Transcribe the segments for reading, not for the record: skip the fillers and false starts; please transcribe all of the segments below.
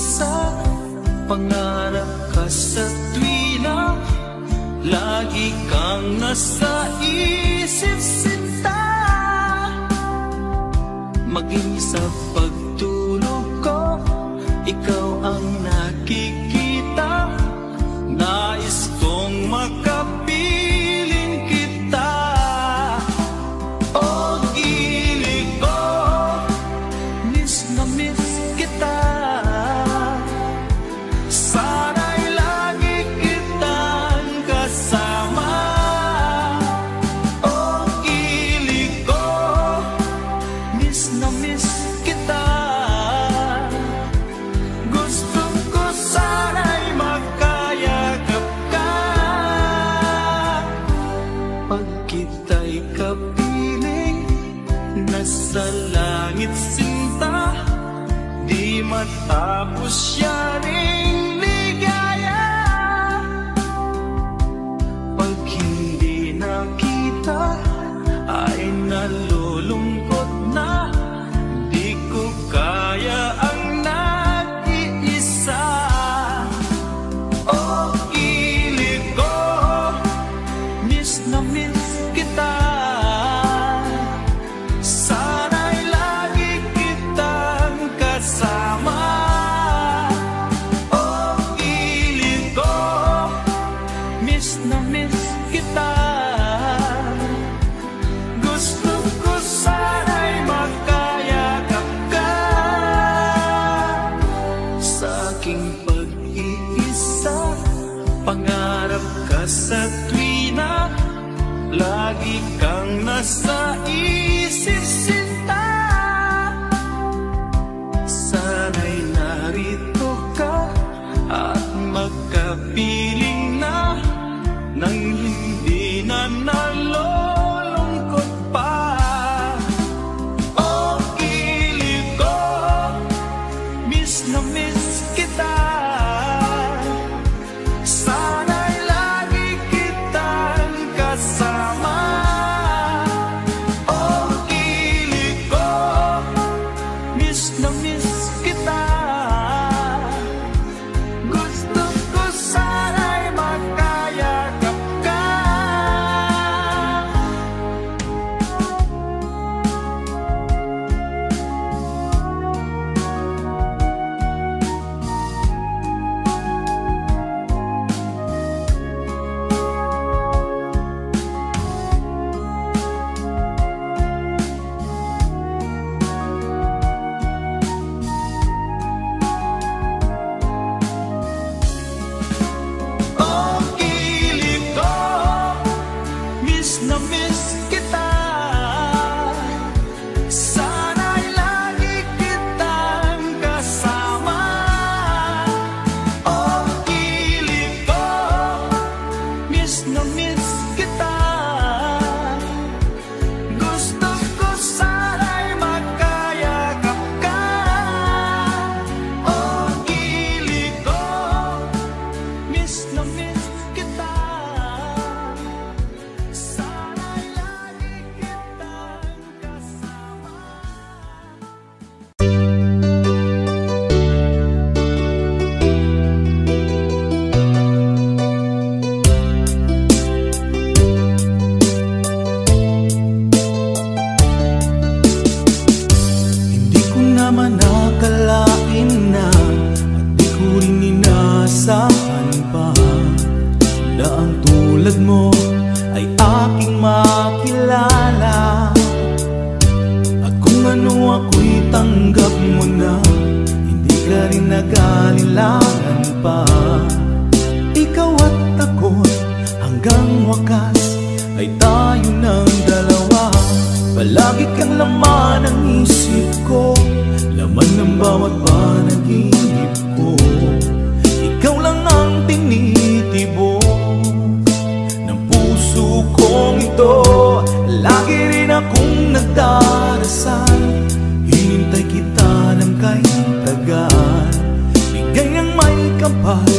iisa, pangarap ka sa tuwina, lagi kang nasa isip sinta. Maging sa pagtulog ko, ikaw ang nakikita. Nais kong makapiling kita. O gilid ko, miss na miss kita. Sana'y lagi kitang kasama. O gilid ko, miss na miss kita. Gusto ko sana'y makayakap ka. Pag kita'y kapiling, nasa langit sinta, di matapos yaring ligaya. Pag hindi nakita, ay nalulungkot na, di ko kaya ang nag-iisa. O gilid ko, miss na miss kita. Sana'y lagi kitang kasama. O gilid ko, miss na miss kita. Gusto ko sana'y makayakap ka. Sa aking pag-iisa, pangarap ka sa tuwina, lagi kang nasa isip sinta. Sana'y narito ka at magkapiling na, nang hindi na nalulungkot pa. O gilid ko, miss na miss kita. Sana'y lagi kitang kasama. O gilid ko, miss na miss kita. Gusto ko sana'y makayakap ka. O gilid ko, miss na miss kita. Sana'y lagi kitang kasama. O gilid ko, miss na miss kita. Gusto ko sana'y makayakap ka. O gilid ko, miss na miss kita. Sana'y lagi kitang kasama. Hindi ko naman nakalain na, at di ko rin inaasahan pa, na ang tulad mo ay aking makilala. At kung ano ako'y tanggap mo na, hindi ka rin nag-alilangan pa. Ikaw at ako, hanggang wakas ay tayo ng dalawa. Palagi kang laman ng isip ko, laman ng bawat panaginip ko. Ikaw lang ang tinitibok ng puso kong ito. Lagi rin akong nagdarasal, hinintay kita ng kahit tagal. Bigay ng may kapal,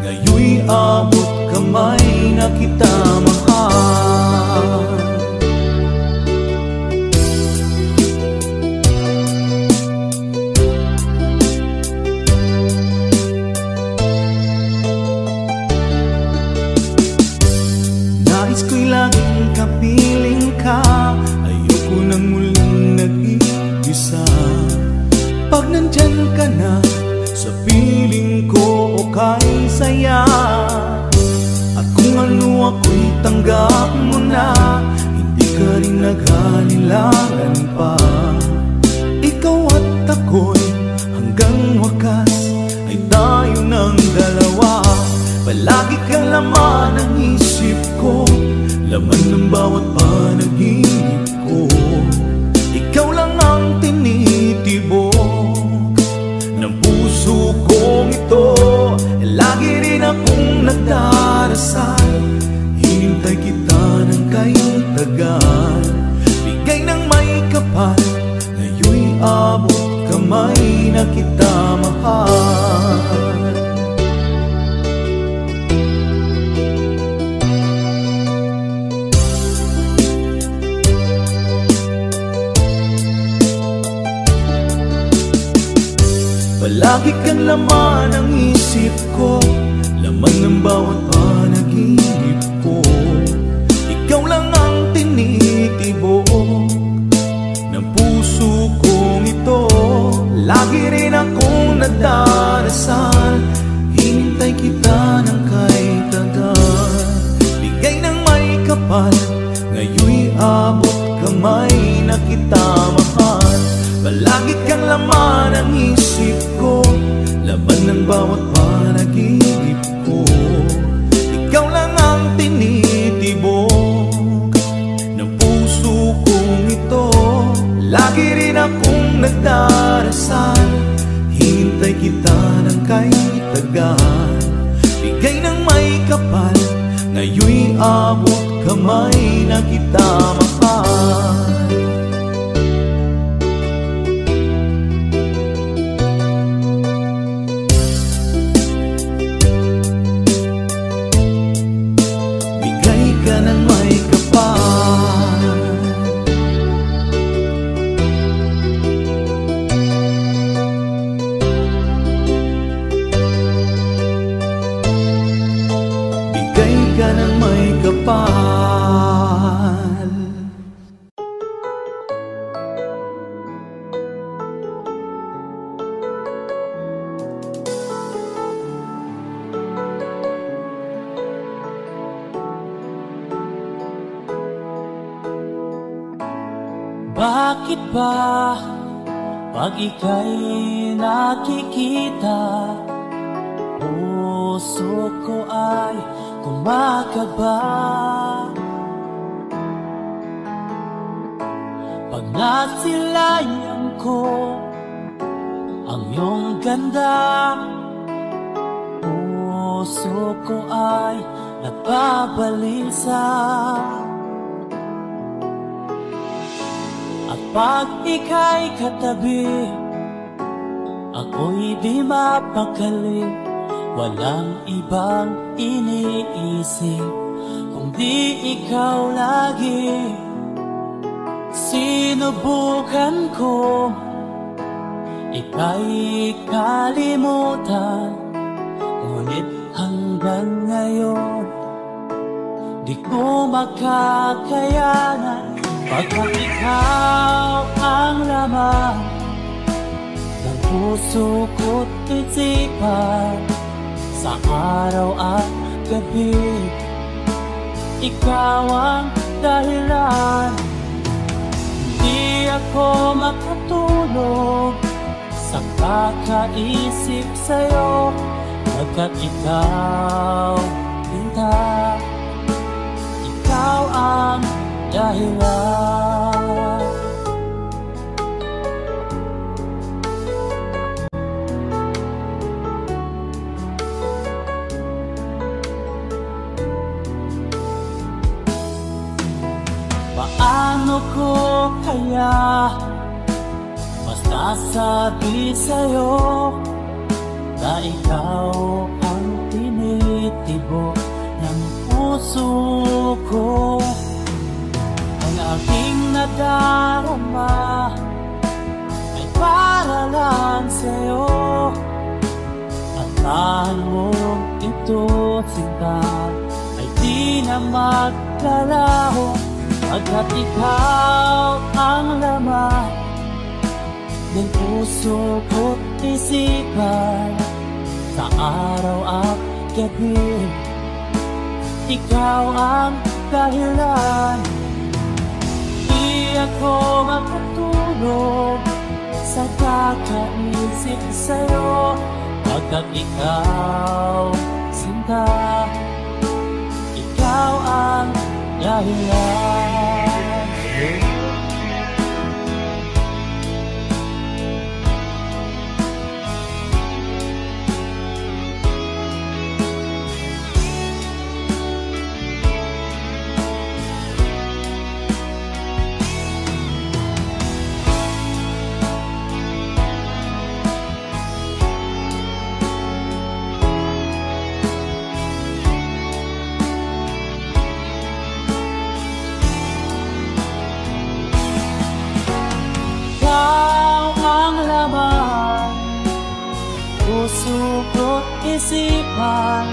ngayon'y abot kamay na kita mahal. nandyan ka na sa piling ko o kay saya. At kung ano ako'y tanggap mo na, hindi ka rin naghalilangan pa. Ikaw at ako'y hanggang wakas ay tayo ng dalawa. Palagi kang laman ng isip ko, laman ng bawat panaginip ko. Ikaw lang ang tinitibok ng puso kong ito. Lagi rin akong nagdarasal, hinintay kita ng kay tagal. Bigay ng may kapal, ngayon'y abot kamay na kita mahal. Palagi kang laman ng isip ko, laman ng bawat panaginip ko. Ikaw lang ang tinitibok ng puso kong ito. Lagi rin akong nagdarasal, hinintay kita ng kay tagal. Bigay ng may kapal, ngayon'y abot kamay na kita mahal. Palagi kang laman ng isip ko, laman ng bawat panaginip ko. Ikaw lang ang tinitibok ng puso kong ito. Lagi rin akong nagdarasal, hinintay kita ng kay tagal. Bigay ng may kapal, ngayon'y abot kamay na kita mahal. Bakit ba pag ika'y nakikita, puso ko ay kumakaba? Pag nasilayan ko ang iyong ganda, puso ko ay nababalisa. At pag ika'y katabi, ako'y di mapakali. Walang ibang iniisip kundi ikaw lagi. Sinubukan ko ika'y kalimutan, ngunit hanggang ngayon di ko makakayanan. Pagkat ikaw ang laman ng puso ko't isipan, sa araw at gabi, ikaw ang dahilan. Hindi ako makatulog sa kakaisip sa'yo, pagkat ikaw, Linda, ikaw ang dahilan. Paano ko kaya masasabi sa'yo na ikaw ang tinitibok ng puso ko? Ang aking nadarama ay para lang sa'yo, at mahal mo ito, sinta, ay di na maglalaho. Pagkat ikaw ang laman ng puso ko't isipan. Sa araw at gabi, ikaw ang dahilan. Di ako makatulog sa kakaisip sa'yo, pagkat ikaw, sinta, ikaw ang dahilan. Puso ko't isipan,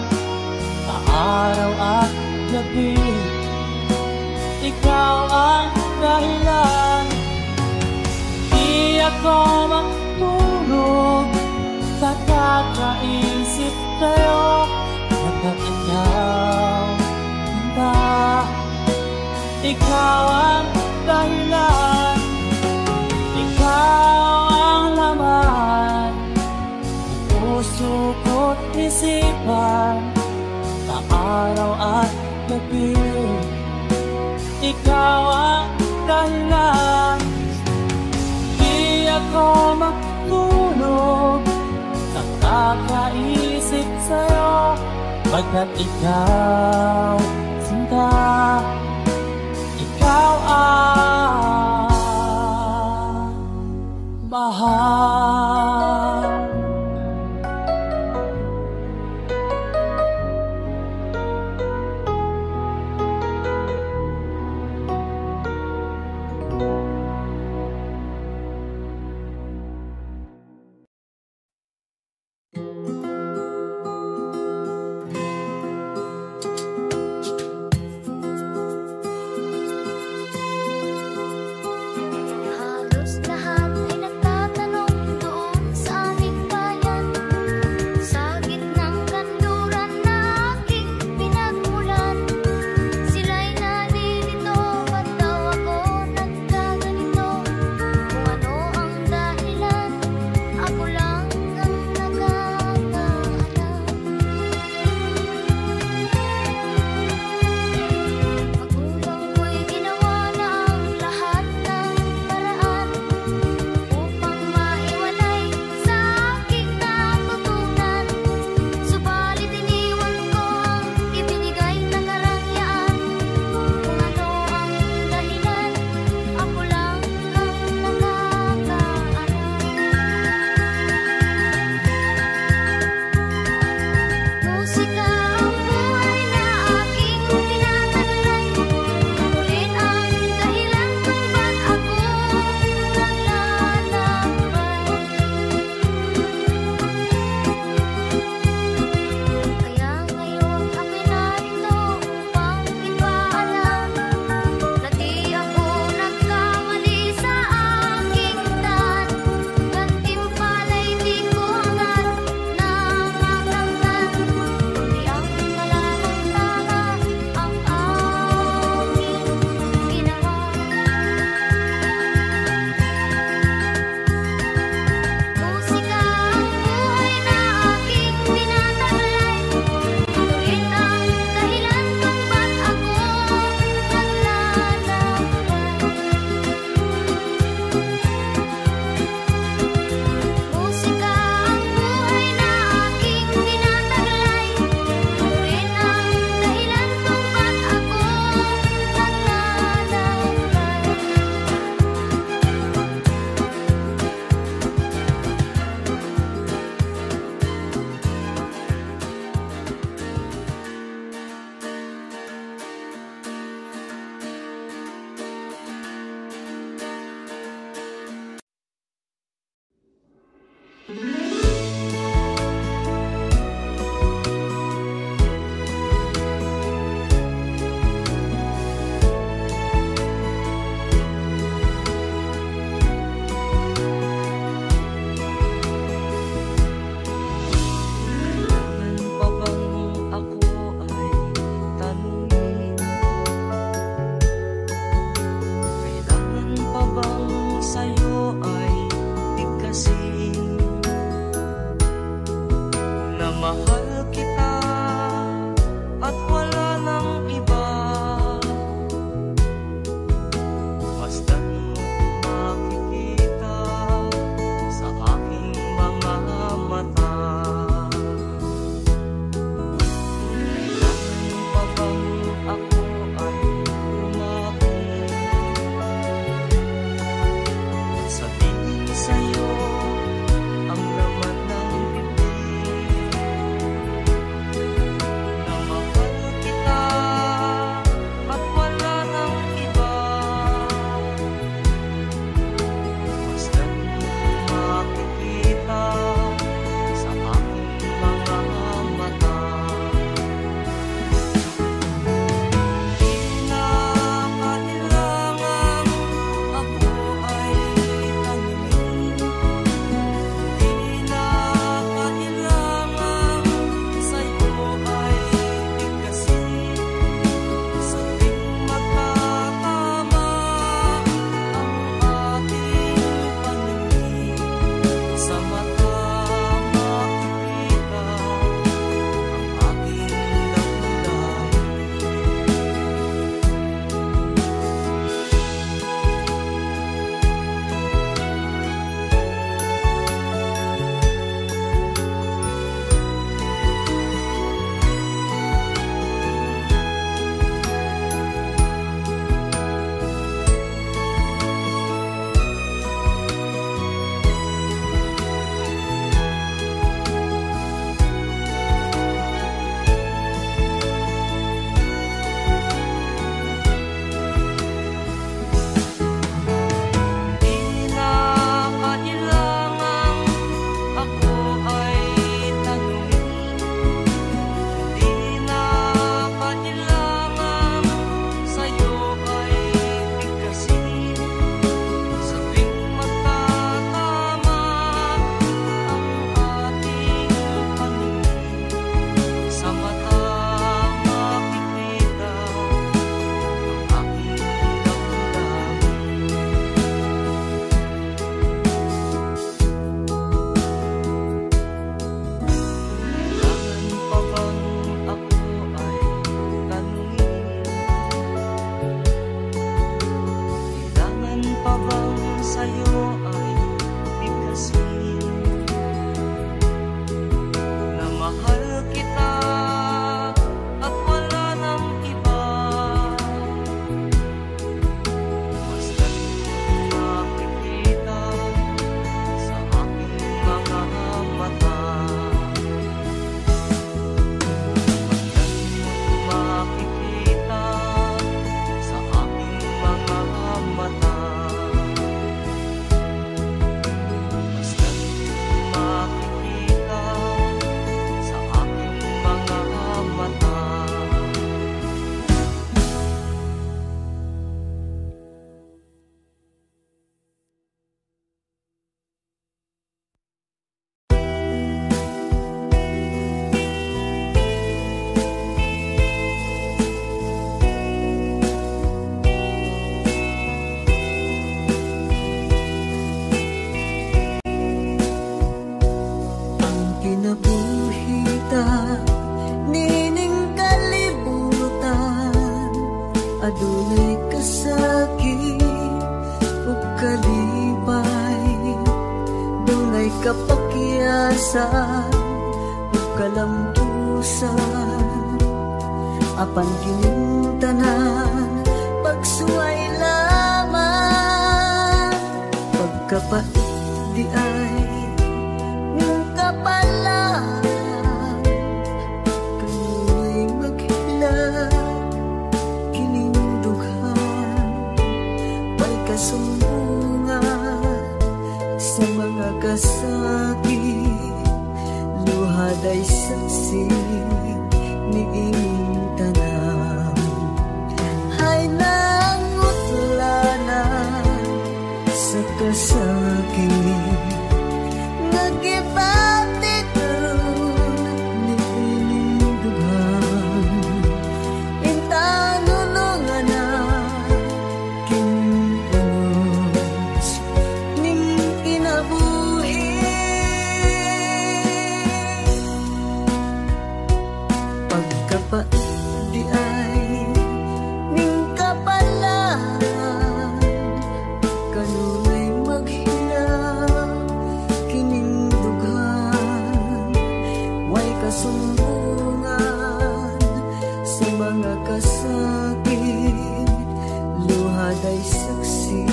sa araw at gabi, ikaw ang dahilan. Di ako makatulog sa kakaisip sa'yo, pagkat ikaw, sinta, ikaw ang dahilan. Ikaw ang laman, puso ko't isipan, sa araw at gabi, ikaw ang dahilan. Di ako makatulog sa kakaisip sa'yo, pagkat ikaw, sinta, ikaw ang mahal. Halos lahat ay nagtatanong kapakyasan ug kalampusan apan kining tanan pagsuway lamang pagkapait di ay ning kapalang kanuy maghilag kining dughan may kasumbungan sa mga kasakit luhaday saksi ni ining tanan hay nangutlanan sa kasakit nagibati karon ni ining dughan intanulungan na kinunos ning kinabuhi Pagkapa di ay ning kapalan, kanunay maghinaw kining dughan, way kasumbungan sa mga kasakit, luhaday saksi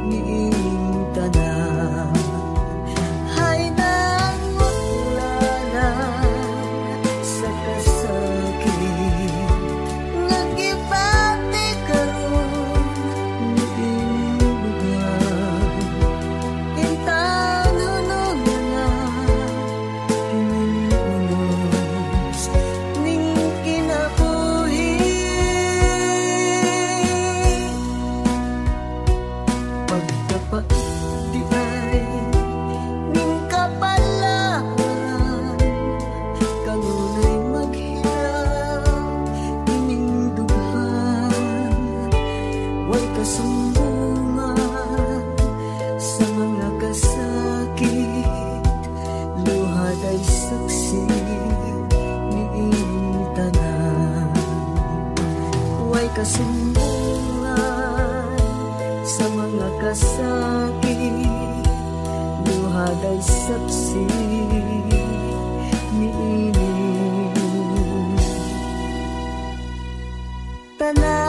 niining tanan. Hay nangutlanan sa kasakit, nagibati karon niining lugar. Intanon nga kining unos ning kinabuhi. Pagkapa di ay ning kapalan, kanunay maghinaw ining dughan, way kasumbungan sa mga kasakit, luhaday saksi niining tanan. Way kasumbungan sa mga kasakit, luhaday saksi niining tanan.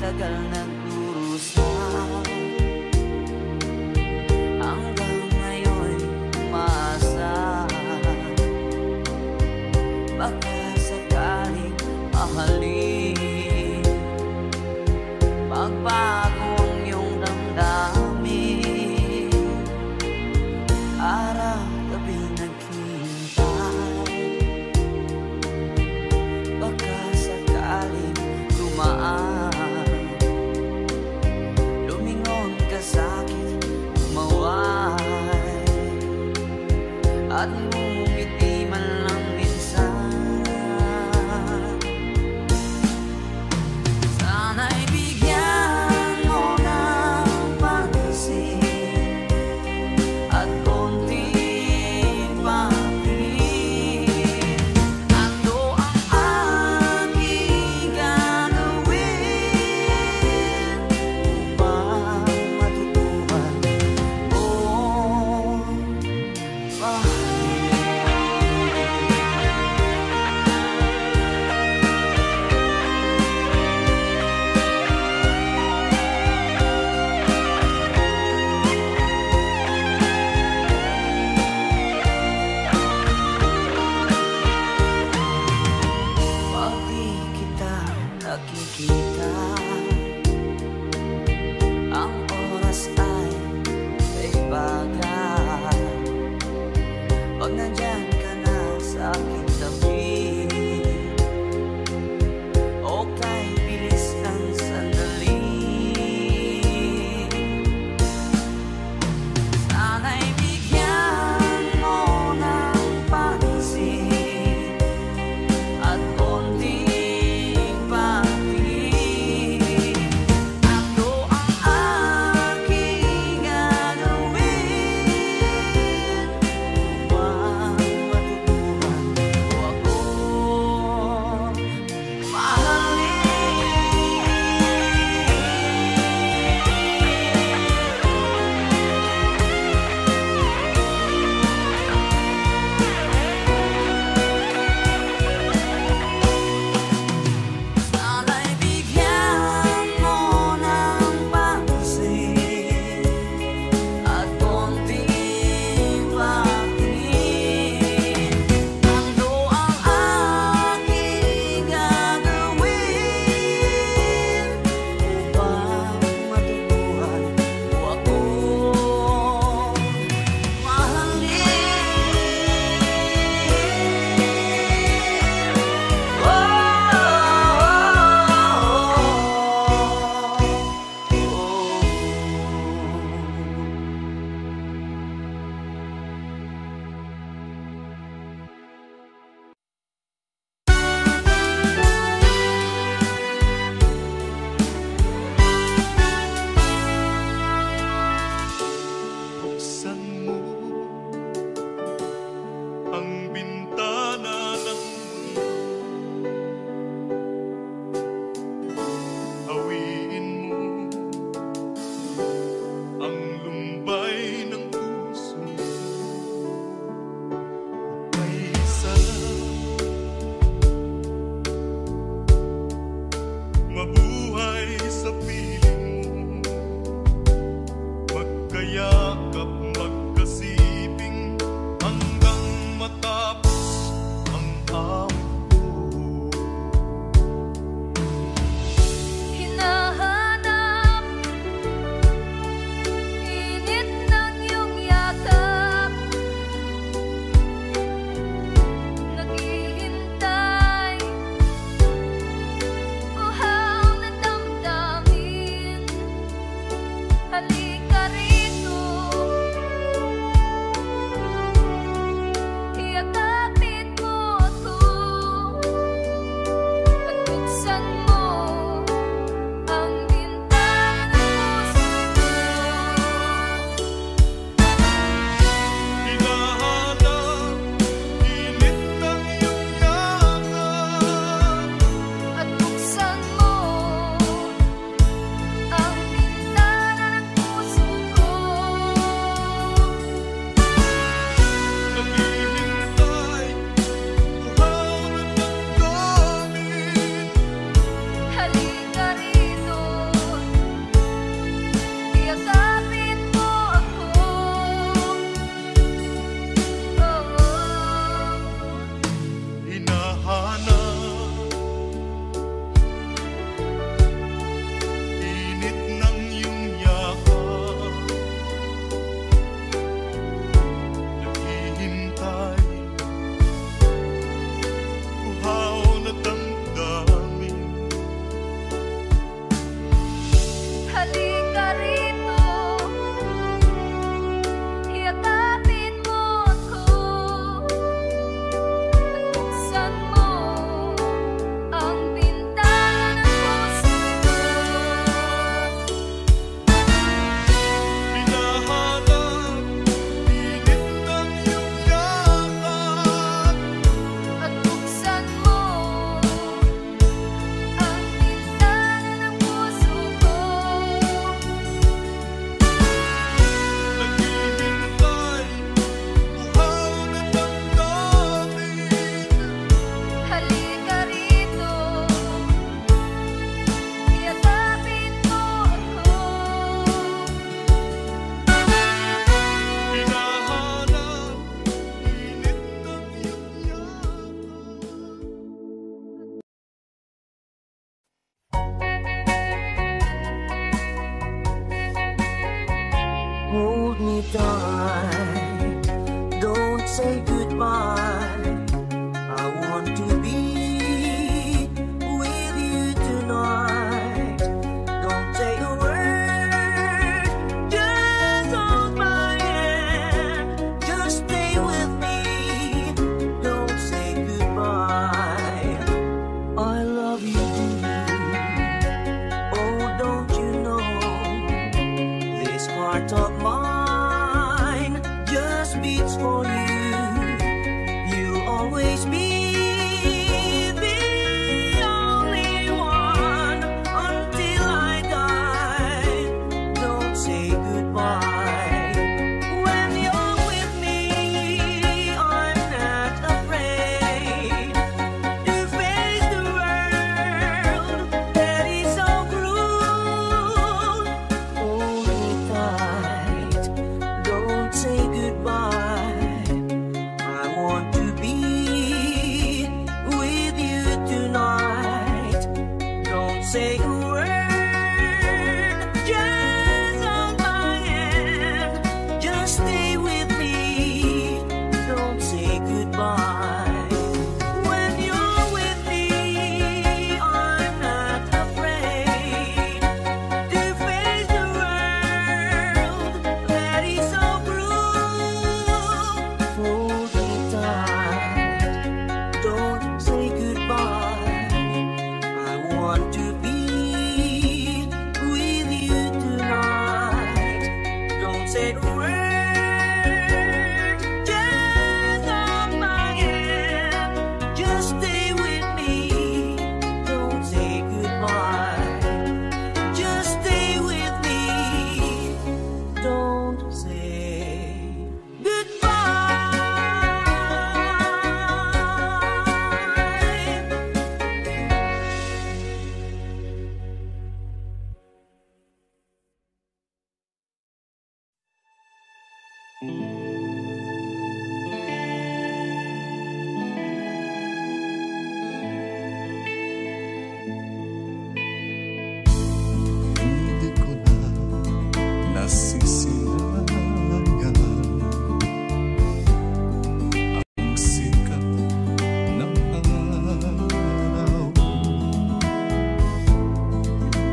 tagal nagdurusa, hanggang ngayon umaasa. Baka sakaling mahalin, magbago ang iyong damdamin. Araw-gabi naghihintay, baka sakaling dumaan, lumingon ka sa'kin, umaway, at ngumiti man lang minsan. Sana'y bigyan me tight. Don't say goodbye. I want to be with you tonight. Don't say a word, just hold my hand. Just stay with me. Don't say goodbye. I love you, dear. Oh, don't you know this heart of mine just beats for you. You'll always be the only one until I die. Don't say goodbye. When you're with me, I'm not afraid to face the world that is so cruel. Hold me tight, don't say goodbye. I want to be with you tonight. Don't say a word, just hold my hand. Just stay with me. Don't say goodbye. When you're with me, I'm not afraid to face the world that is so cruel. Hold me tight, don't say goodbye. I want to be with you tonight. Don't say a word, just hold my hand. Just stay with me. Don't say goodbye. Just stay with me. Don't say goodbye. Hindi ko na nasisilayan ang sikat ng araw.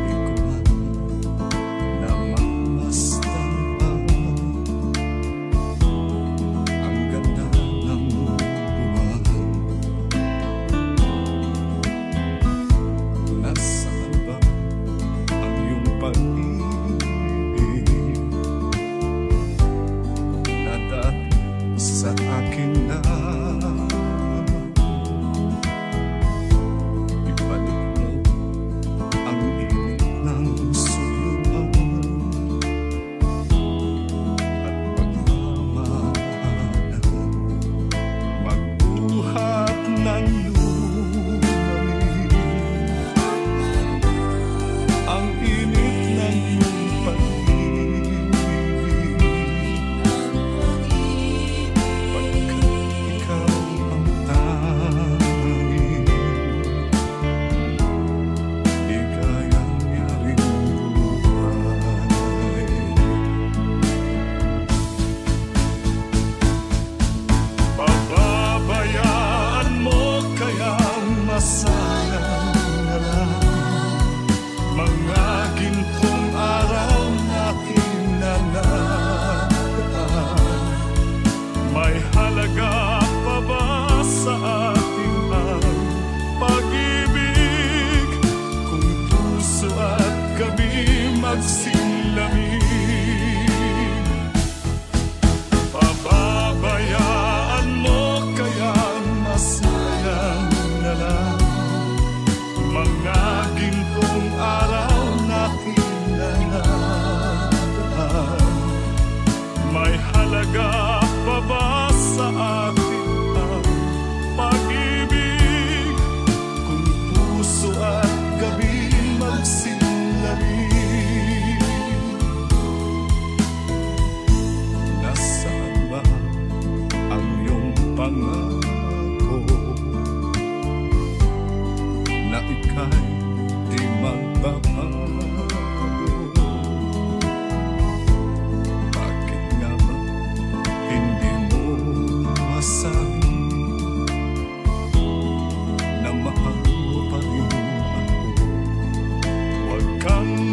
Hindi ko na namasdan pa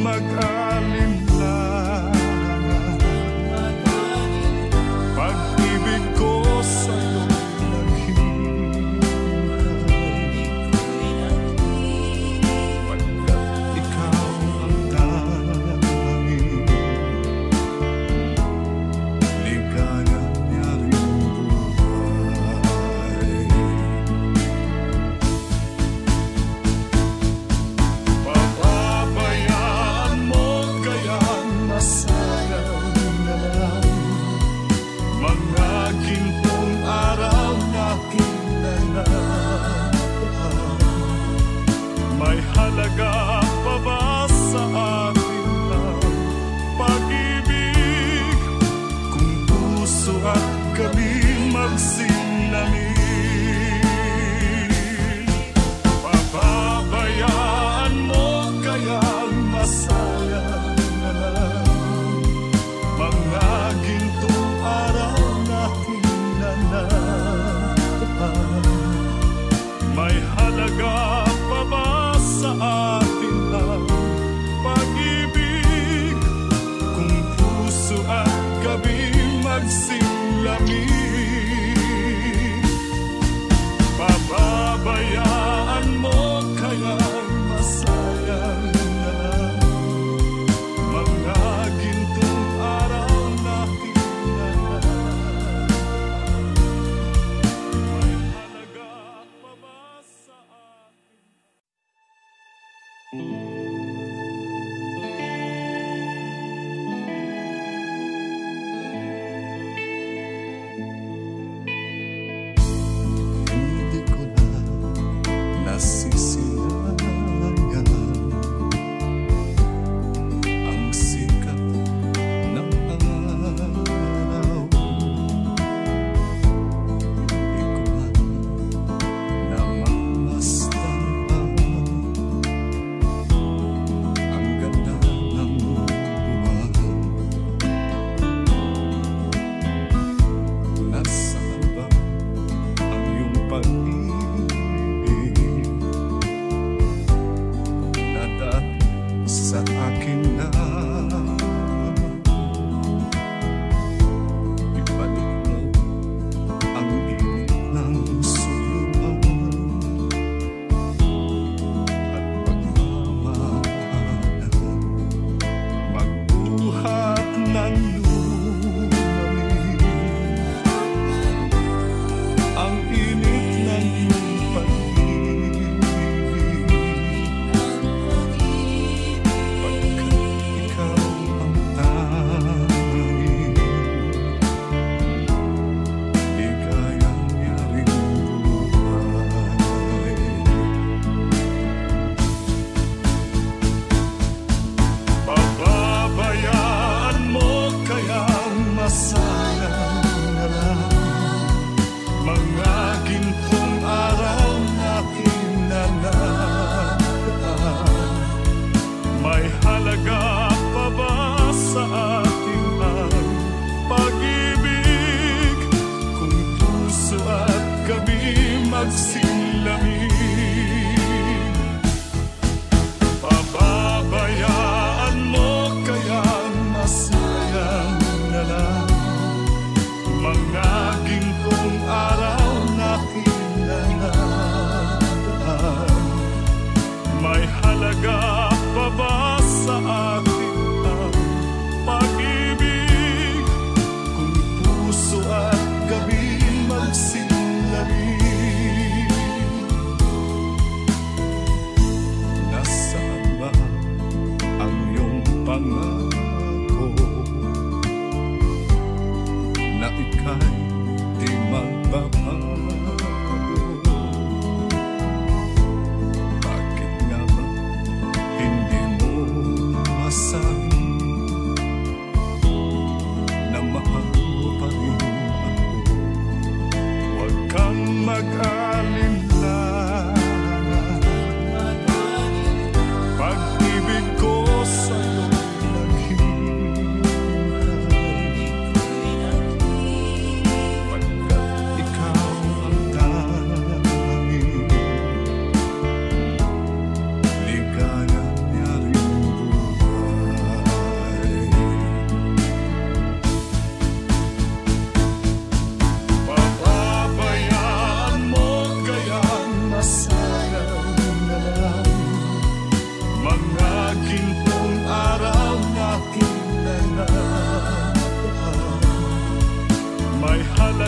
mag-alinlangan. Pag-ibig ko sa'yo naghihintay, pagkat ikaw ang tanging ligayang niya'ring buhay. Papabayaan mo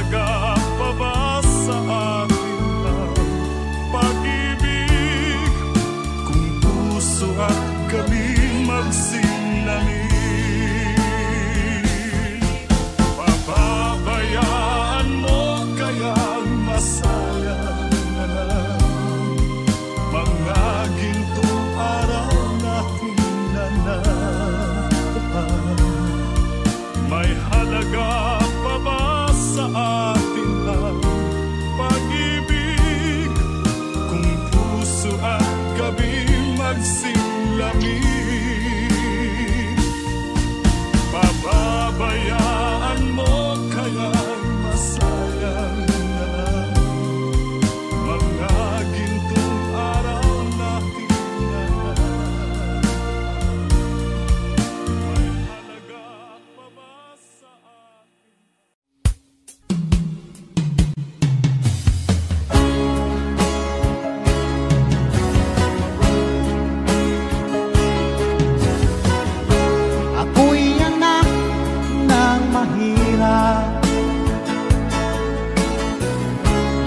halaga pa ba sa atin ang pag-ibig kung puso at kami magsinangin? Pababayaan mo kaya masayang na lang mga gintong araw natin na nakaraan? May halaga pa ba sa atin ang pag-ibig kung puso at gabi magsinlamin? Pababayaan mo kaya masayang na lang mga gintong araw natin na nakaraan? May halaga pa ba sa atin? Ako'y anak ng mahirap,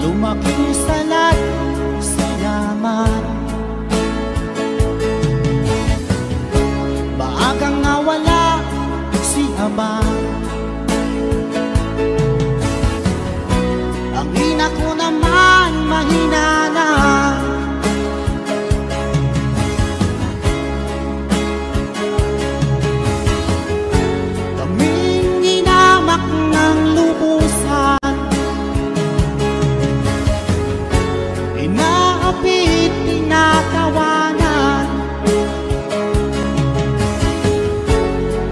lumaking salat sa yaman. Maagang nawala si ama, ang ina ko naman mahina na. Kaming inamak ng lubusan, inaapit, tinatawanan.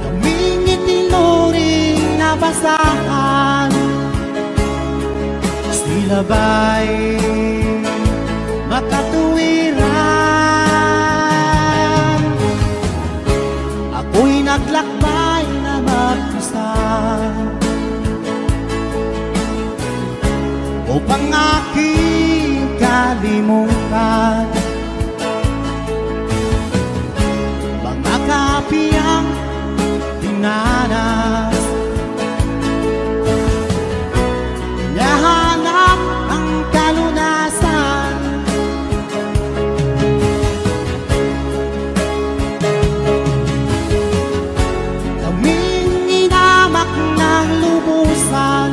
Kaming itinuring na basahan, sila ba'y makatuwiran? Ako'y naglakbay na mag-isa upang aking kalimutan mga kapiyang dinanas. Hinahanap ang kalunasan, kaming inamak ng lubusan,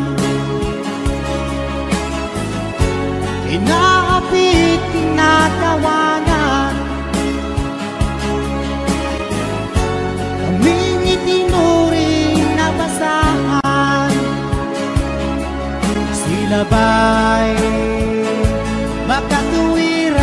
inaapit, tinatawanan. Kaming itinuring na basahan, sila ba'y makatuwiran?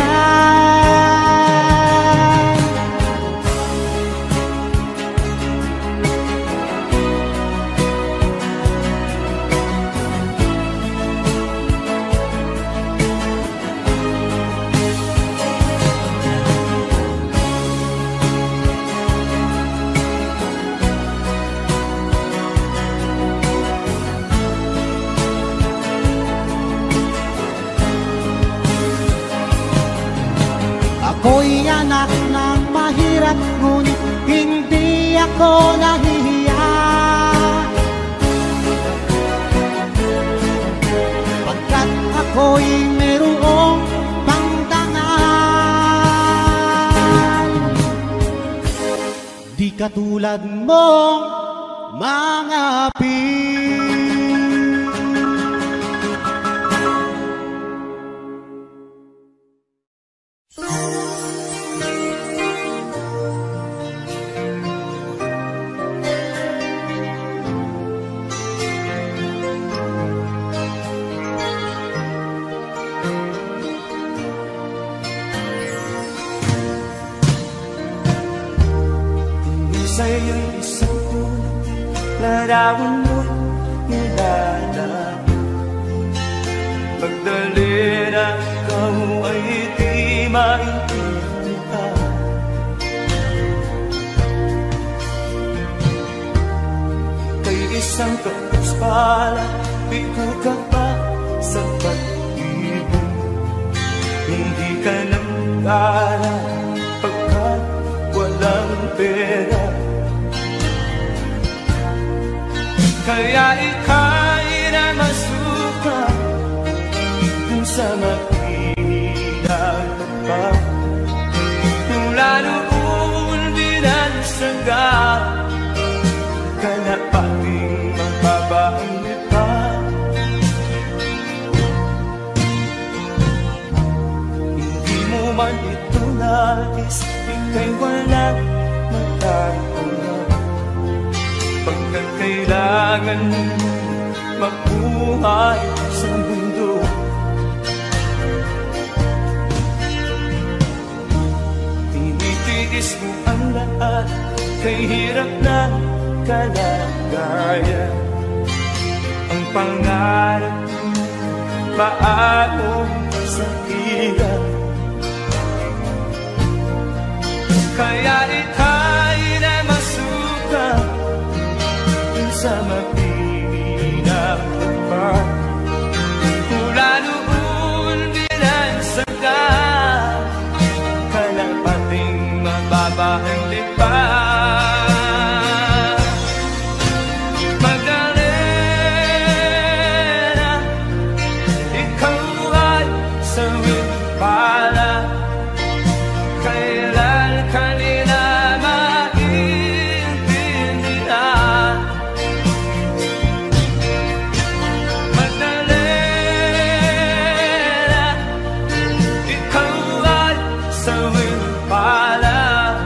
Ako'y anak ng mahirap, ngunit hindi ako nahihiya, pagkat ako'y merong pangdangal. Di katulad mong mga sa'yo'y isang tulad, larawan mo'y nilalap. Magdalena ikaw ay di maintindihan. Kay isang kapuspalan, bigo ka pa sa pag-ibig. Hindi ka nang kala pagkat walang pera. Kaya ika'y na masuk sa makilag pa. Mula noon binansaga, kalapating mababaang lipa. Hindi mo man ito nais, ika'y walang matatawa. Pagkat kailangan mabuhay sa mundo, tinitiis mo ang lahat, kay hirap na kalagayan. Ang pangarap paano sa hirap, kaya ika'y na masuka sa mapinap pa. Mula noon binansaga, kalapating mababa ang lipa. Magdalena, ikaw ay sawing pala, kailan ka nila maintindihan. Magdalena, ikaw ay sawing pala,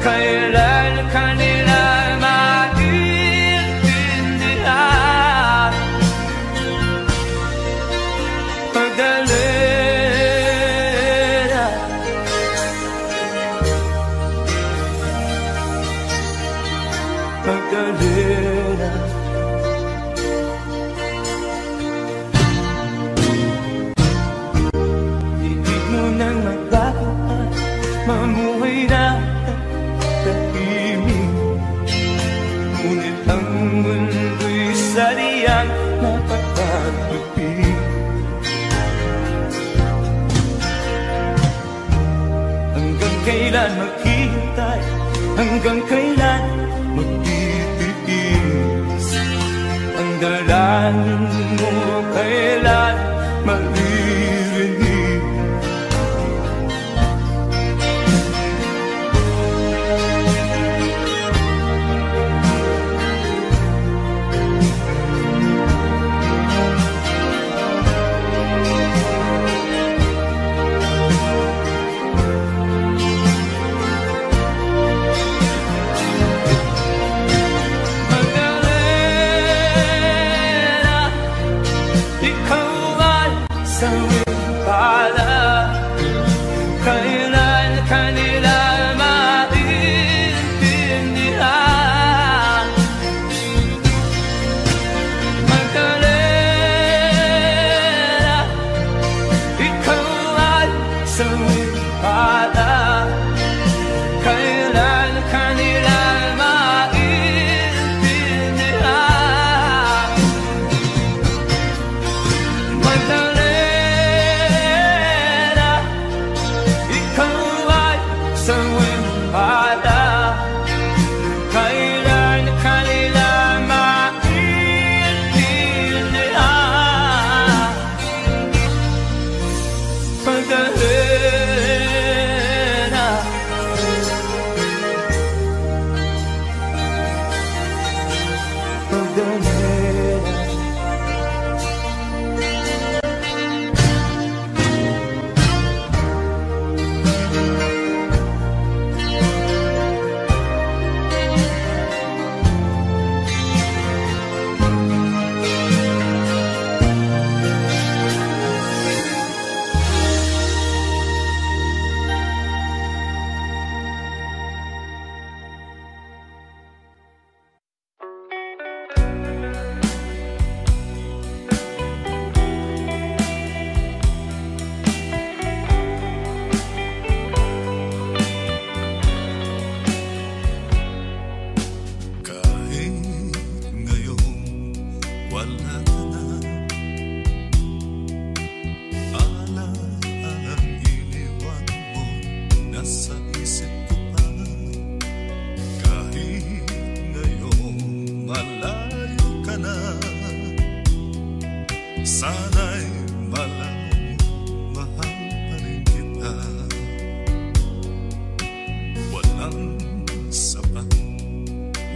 kailan ka nila maintindihan. Magdalena, Magdalena, ibig mo nang magbago at mamuhay na tahimik. Ngunit ang mundo'y sadyang napakagupit. Hanggang kailan maghihintay? Hanggang kailan magtitiis? Ang dalangin mo kailan maririnig? Magdalena, ikaw ay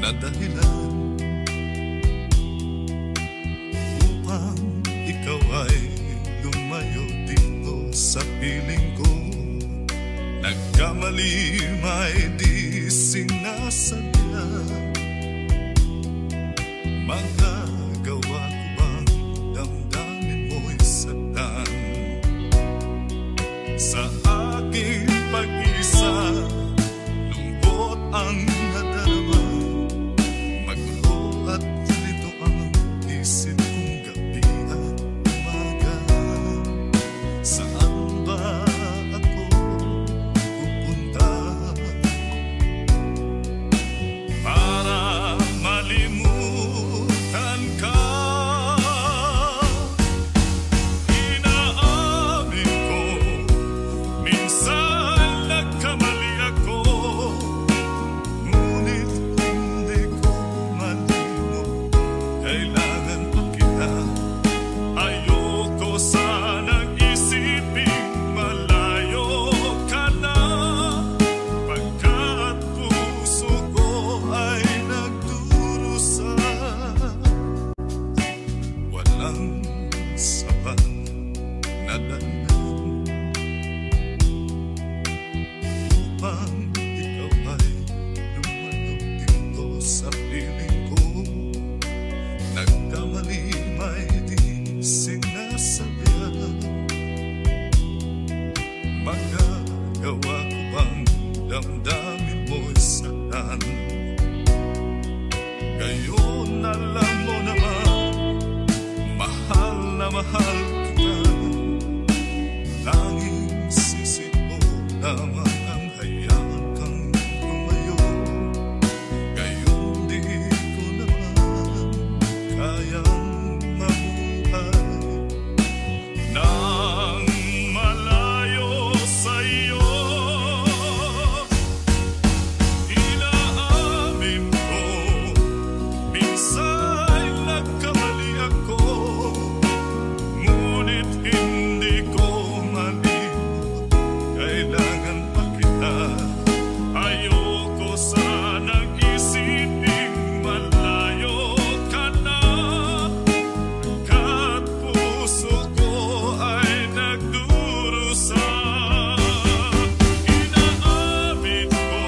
na dahilan upang ikaw ay lumayo dito sa piling ko. Nagkamali may di sinasadya. Magagawa ko bang damdamin mo'y saktan sa aking pag-isa? Lungkot ang nadarama, magulo at lito ang isip kong gabi at umaga. Saan ba ako pupunta para malimutan ka? Inaamin ko, minsan nagkamali ako, ngunit hindi ko malimot. Kailangan pa kita. Ayoko sanang isipin malayo ka na, pagkat puso ko ay nagdurusa. Walang sapat na dahilan upang ikaw ay lumayo dito sa piling ko. Nagkamali may di sinasabihan. Magagawa ko bang damdamin mo'y saktan? Ngayon alam mo naman, mahal na mahal kita. Tanging sisi mo lamang ang hayaan kang lumayo. Ngayon di ko naman kayang mabuhay nang malayo sa'yo. Inaamin ko, minsan nagkamali ako, ngunit hindi ko malimot. Kailangan pa kita. Ayoko sanang isipin malayo ka na, kat puso ko ay nagdurusa. Inaamin ko,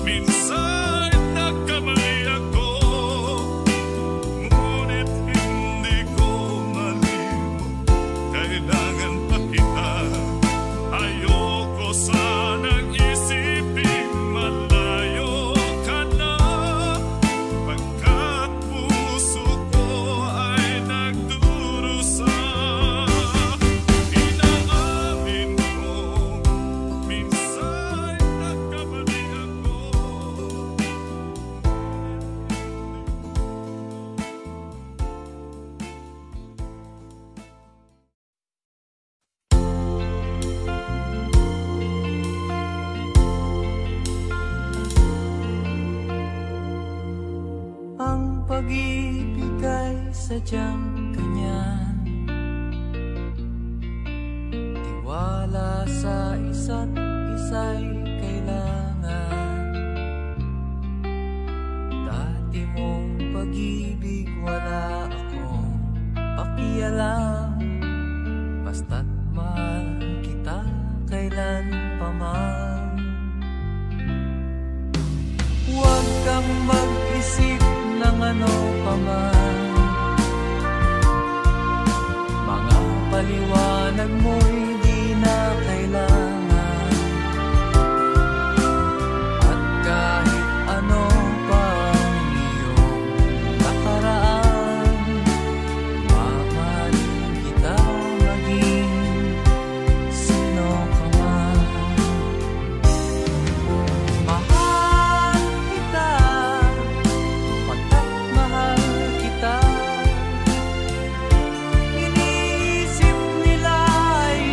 minsan nagkamali ako, ngunit hindi ko malimot. Kailangan pa kita. Ayoko sanang isipin malayo ka na, pagkat puso ko ay nagdurusa. Inaamin ko, minsan nagkamali ako. Ang pag-ibig ay sadyang ganyan, tiwala sa isa't isa'y kailangan. Dati mong pag-ibig wala akong pakialam, basta't mahal kita kailan pa man. Huwag kang mag-isip ng ano pa man, mga paliwanag mo'y di na kailangan. At kahit ano pa ang iyong nakaraan, mamahalin kita maging sino ka man. Mahal kita, pagkat mahal kita. Iniisip nila ay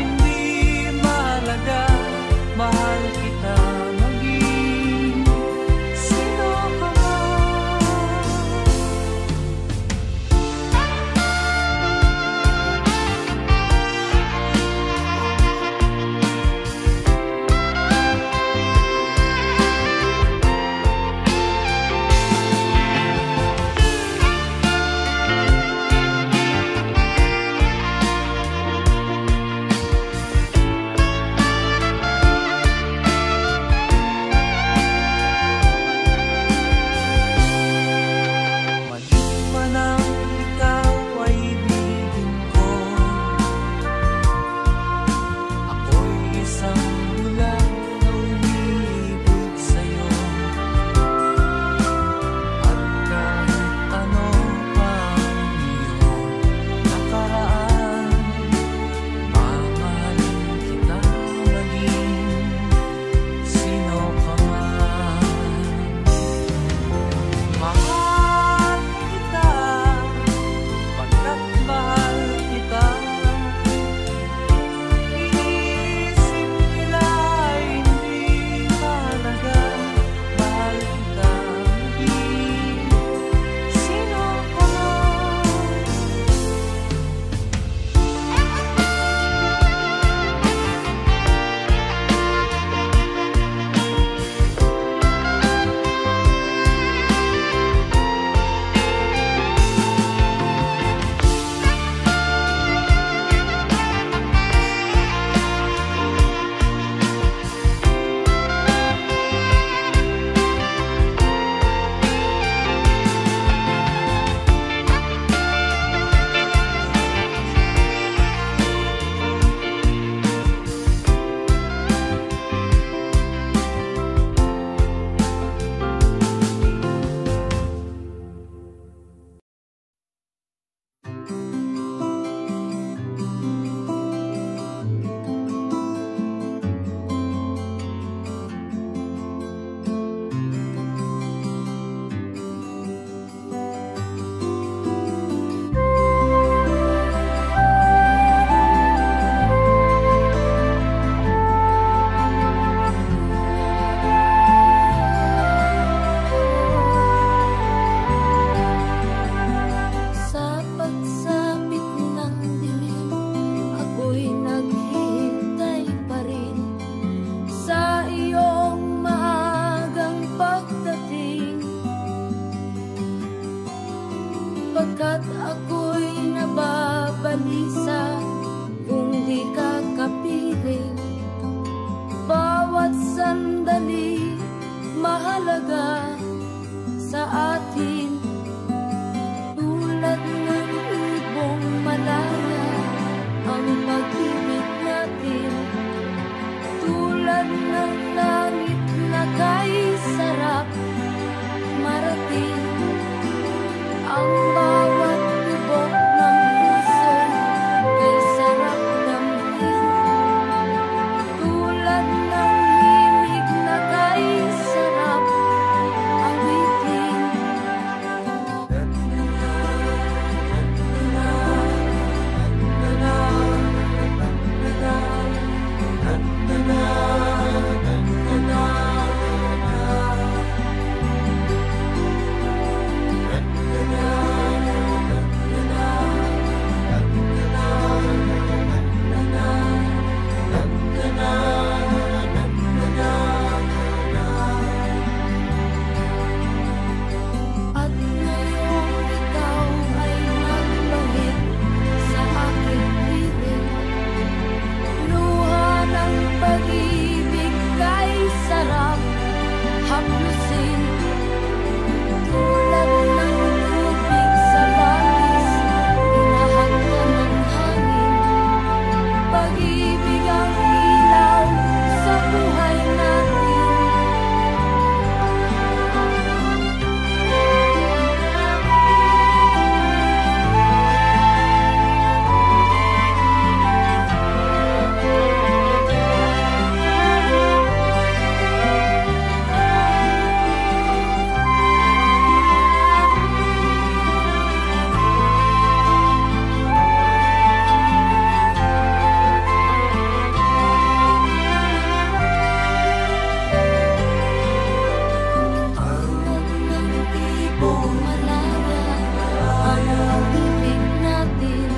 Malaya ang pag-ibig natin.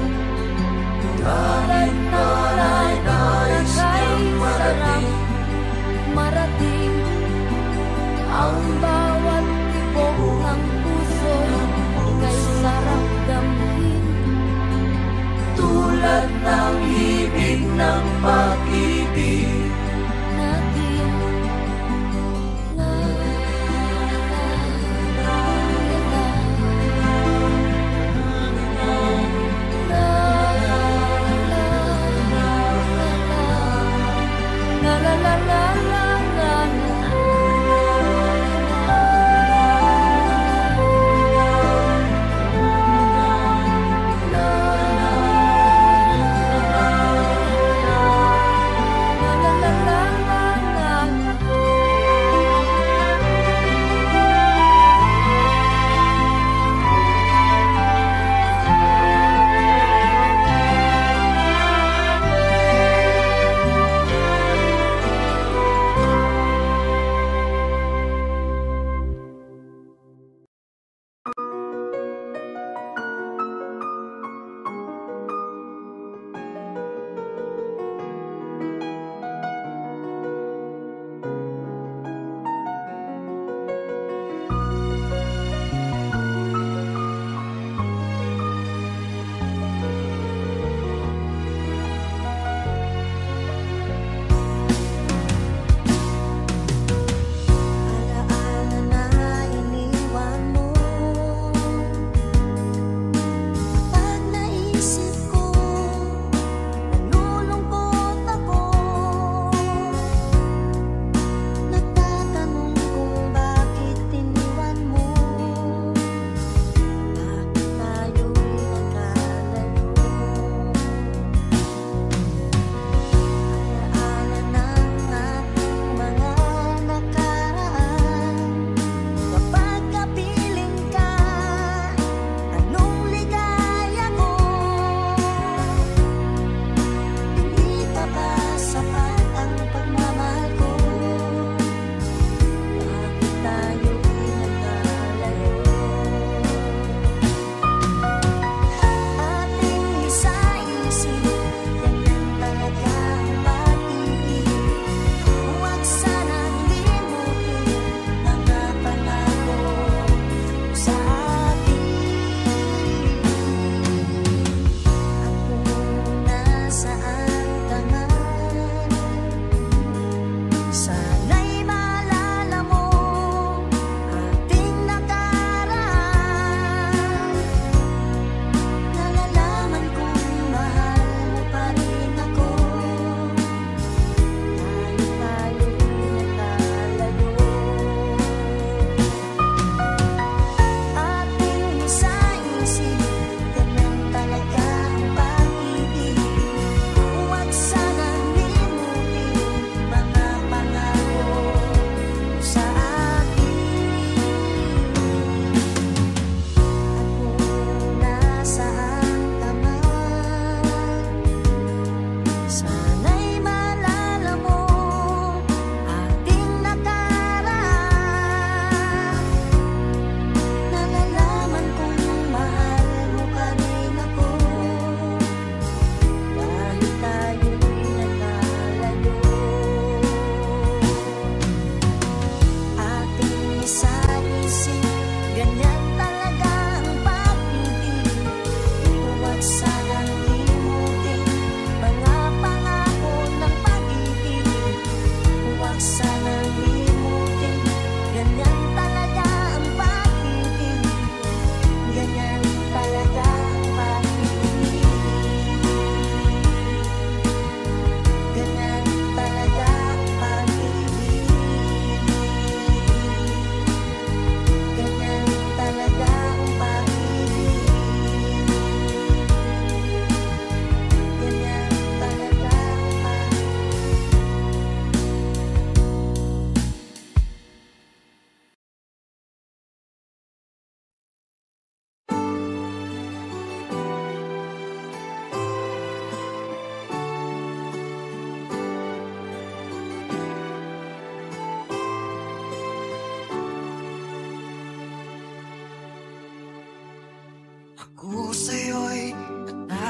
Kahit na kay sarap marating ang bawat tibok ng puso kay sarap damhin. Tulad ng hibig ng pag-ibig Natin la la la la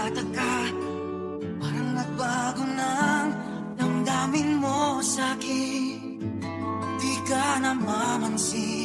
bata ka, parang nagbago ng damdamin mo sa'kin. Di ka namamansin